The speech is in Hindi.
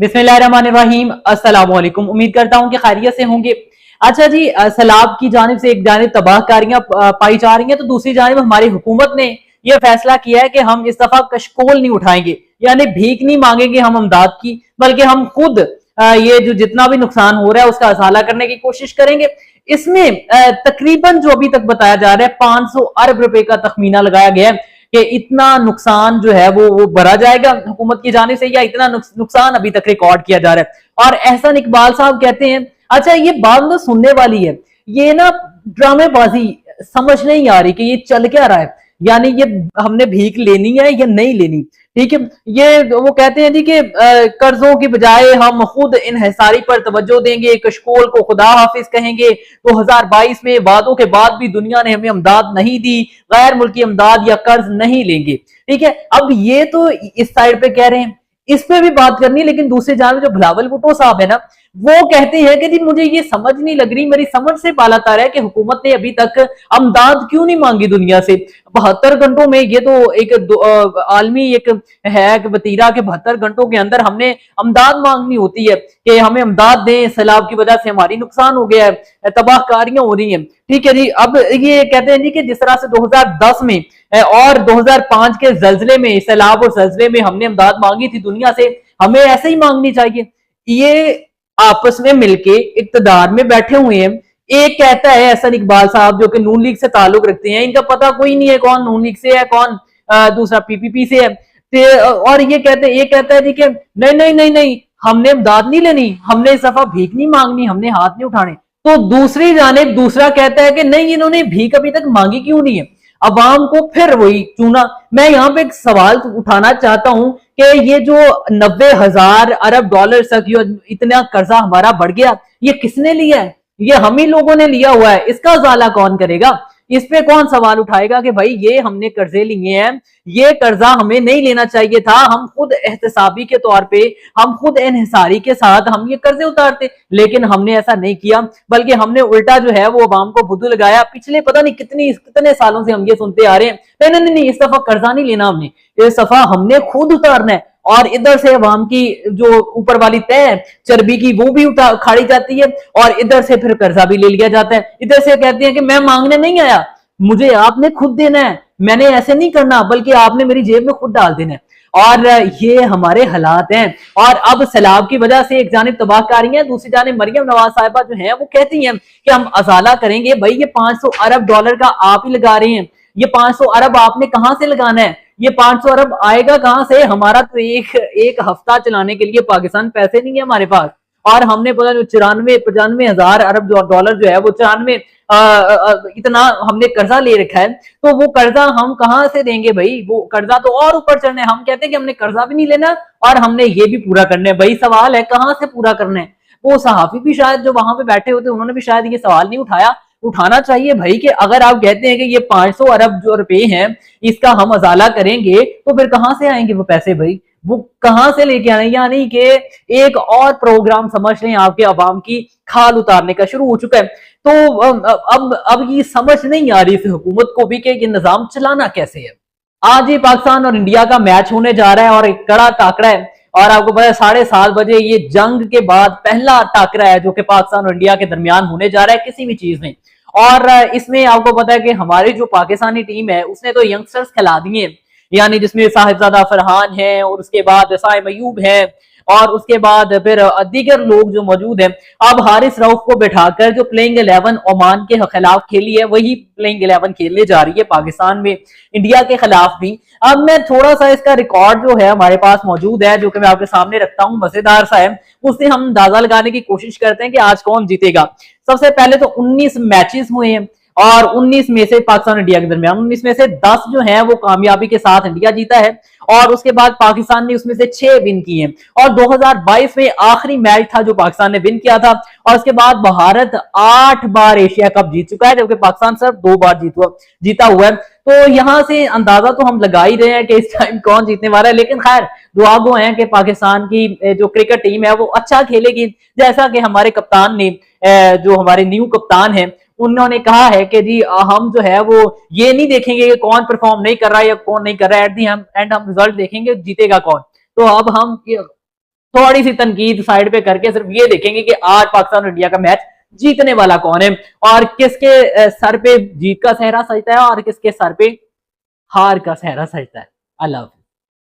बिस्मिल्लाहिर्रहमानिर्रहीम। अस्सलाम वालेकुम। उम्मीद करता हूं कि खैरियत से होंगे। अच्छा जी, सैलाब की जानिब से एक जानिब तबाहकारियां पाई जा रही हैं, तो दूसरी जानिब हमारी हुकूमत ने यह फैसला किया है कि हम इस दफा कशकोल नहीं उठाएंगे, यानी भीख नहीं मांगेंगे हम अमदाद की, बल्कि हम खुद ये जो जितना भी नुकसान हो रहा है उसका असाला करने की कोशिश करेंगे। इसमें तकरीबन जो अभी तक बताया जा रहा है 500 अरब रुपए का तखमीना लगाया गया है कि इतना नुकसान जो है वो भरा जाएगा हुकूमत की जानिब से, या इतना नुकसान अभी तक रिकॉर्ड किया जा रहा है। और एहसन इकबाल साहब कहते हैं, अच्छा ये बात तो सुनने वाली है, ये ना ड्रामेबाजी समझ नहीं आ रही कि ये चल क्या रहा है, यानी ये हमने भीख लेनी है या नहीं लेनी। ठीक है, ये वो कहते हैं जी कि कर्जों की बजाय हम खुद इन्हिसारी पर तवज्जो देंगे, कशकोल को खुदा हाफिज कहेंगे। 2022 में वादों के बाद भी दुनिया ने हमें अमदाद नहीं दी, गैर मुल्की अमदाद या कर्ज नहीं लेंगे। ठीक है, अब ये तो इस साइड पे कह रहे हैं, इस पे भी बात करनी है, लेकिन दूसरी जानब जो बिलावल भुट्टो साहब है ना, वो कहते हैं कि जी मुझे ये समझ नहीं लग रही, मेरी समझ से बालातर है कि हुकूमत ने अभी तक अमदाद क्यों नहीं मांगी दुनिया से। 72 घंटों में, ये तो एक आलमी एक है कि वतीरा के 72 घंटों के अंदर हमने अमदाद मांगनी होती है कि हमें अमदाद दें, सैलाब की वजह से हमारी नुकसान हो गया है, तबाहकारियां हो रही हैं। ठीक है जी, अब ये कहते हैं जी कि जिस तरह से 2010 में और 2005 के जल्जले में, सैलाब और जल्जले में हमने अमदाद मांगी थी दुनिया से, हमें ऐसे ही मांगनी चाहिए। ये आपस में मिलके इक्तदार में बैठे हुए हैं। एक कहता है एहसन इकबाल साहब, जो कि नून लीग से ताल्लुक रखते हैं, इनका पता कोई नहीं है कौन नून लीग से है, कौन दूसरा पीपीपी से है। और ये कहता है जी कि नहीं नहीं नहीं नहीं, हमने इमदाद नहीं लेनी, हमने इस दफा भीख नहीं मांगनी, हमने हाथ नहीं उठाने। तो दूसरी जानिब दूसरा कहता है कि नहीं, इन्होंने भीख अभी तक मांगी क्यों नहीं है, अवाम को फिर वही चूना। मैं यहाँ पे एक सवाल उठाना चाहता हूं कि ये जो 90,000 अरब डॉलर तक इतना कर्जा हमारा बढ़ गया, ये किसने लिया है? ये हम ही लोगों ने लिया हुआ है। इसका उजाला कौन करेगा? इस पे कौन सवाल उठाएगा कि भाई ये हमने कर्जे लिए हैं, ये कर्जा हमें नहीं लेना चाहिए था, हम खुद एहतसाबी के तौर पे, हम खुद इन्हिसारी के साथ हम ये कर्जे उतारते, लेकिन हमने ऐसा नहीं किया, बल्कि हमने उल्टा जो है वो अवाम को बुद्धू लगाया। पिछले पता नहीं कितने सालों से हम ये सुनते आ रहे हैं, नहीं नहीं नहीं, इस दफा कर्जा नहीं लेना हमने, इस दफा हमने खुद उतारना है। और इधर से अवाम की जो ऊपर वाली तय है चर्बी की, वो भी खाड़ी जाती है, और इधर से फिर कर्जा भी ले लिया जाता है। इधर से कहते हैं कि मैं मांगने नहीं आया, मुझे आपने खुद देना है, मैंने ऐसे नहीं करना, बल्कि आपने मेरी जेब में खुद डाल देना है। और ये हमारे हालात हैं। और अब सैलाब की वजह से एक जानिब तबाहकारी है, दूसरी जानिब मरियम नवाज साहिबा जो है वो कहती हैं कि हम अजाला करेंगे। भाई ये 500 अरब डॉलर का आप ही लगा रहे हैं, ये 500 अरब आपने कहां से लगाना है? ये 500 अरब आएगा कहां से? हमारा तो एक हफ्ता चलाने के लिए पाकिस्तान पैसे नहीं है हमारे पास। और हमने बोला जो 94-95 हजार अरब डॉलर जो है वो 94 इतना हमने कर्जा ले रखा है, तो वो कर्जा हम कहां से देंगे भाई? वो कर्जा तो और ऊपर चढ़ने, हम कहते हैं कि हमने कर्जा भी नहीं लेना और हमने ये भी पूरा करना है। भाई सवाल है कहां से पूरा करना है? वो सहाफी भी शायद जो वहां पे बैठे होते उन्होंने भी शायद ये सवाल नहीं उठाया। उठाना चाहिए भाई कि अगर आप कहते हैं कि ये 500 अरब जो रुपए हैं इसका हम अजाला करेंगे, तो फिर कहां से आएंगे वो पैसे भाई? वो कहां से लेके आने? यानी कि एक और प्रोग्राम समझ लें आपके अवाम की खाल उतारने का शुरू हो चुका है। तो अब ये समझ नहीं आ रही इस हुकूमत को भी कि ये निजाम चलाना कैसे है। आज ये पाकिस्तान और इंडिया का मैच होने जा रहा है और एक कड़ा टाकरा है, और आपको पता है 7:30 बजे ये जंग के बाद पहला टाकरा है जो कि पाकिस्तान और इंडिया के दरमियान होने जा रहा है किसी भी चीज में। और इसमें आपको पता है कि हमारी जो पाकिस्तानी टीम है उसने तो यंगस्टर्स खिला दिए, यानी जिसमें साहिबजादा फरहान है, और उसके बाद साइम अयूब है, और उसके बाद फिर दीगर लोग जो मौजूद हैं। अब हारिस रऊफ को बैठाकर जो प्लेइंग 11 ओमान के खिलाफ खेली है, वही प्लेइंग 11 खेलने जा रही है पाकिस्तान में इंडिया के खिलाफ भी। अब मैं थोड़ा सा इसका रिकॉर्ड जो है हमारे पास मौजूद है, जो कि मैं आपके सामने रखता हूँ, मजेदार सा है, उससे हम अंदाजा लगाने की कोशिश करते हैं कि आज कौन जीतेगा। सबसे पहले तो 19 मैचेस हुए हैं, और 19 में से पाकिस्तान इंडिया के दरमियान 19 में से 10 जो है वो कामयाबी के साथ इंडिया जीता है, और उसके बाद पाकिस्तान ने उसमें से 6 विन किए हैं। और 2022 में आखिरी मैच था जो पाकिस्तान ने विन किया था, और उसके बाद भारत 8 बार एशिया कप जीत चुका है, जबकि पाकिस्तान सिर्फ 2 बार जीता हुआ है। तो यहां से अंदाजा तो हम लगा ही रहे हैं कि इस टाइम कौन जीतने वाला है, लेकिन खैर दुआ गो है कि पाकिस्तान की जो क्रिकेट टीम है वो अच्छा खेलेगी। जैसा कि हमारे कप्तान ने, जो हमारे न्यू कप्तान है, उन्होंने कहा है कि जी हम जो है वो ये नहीं देखेंगे कि कौन परफॉर्म नहीं कर रहा है या कौन नहीं कर रहा है, एट दी एंड हम रिजल्ट देखेंगे जीतेगा कौन। तो अब हम थोड़ी सी तनकीद साइड पे करके सिर्फ ये देखेंगे कि आज पाकिस्तान और इंडिया का मैच जीतने वाला कौन है और किसके सर पे जीत का सहरा सजता है और किसके सर पे हार का सहरा सजता है। अल्लाह हाफिज़।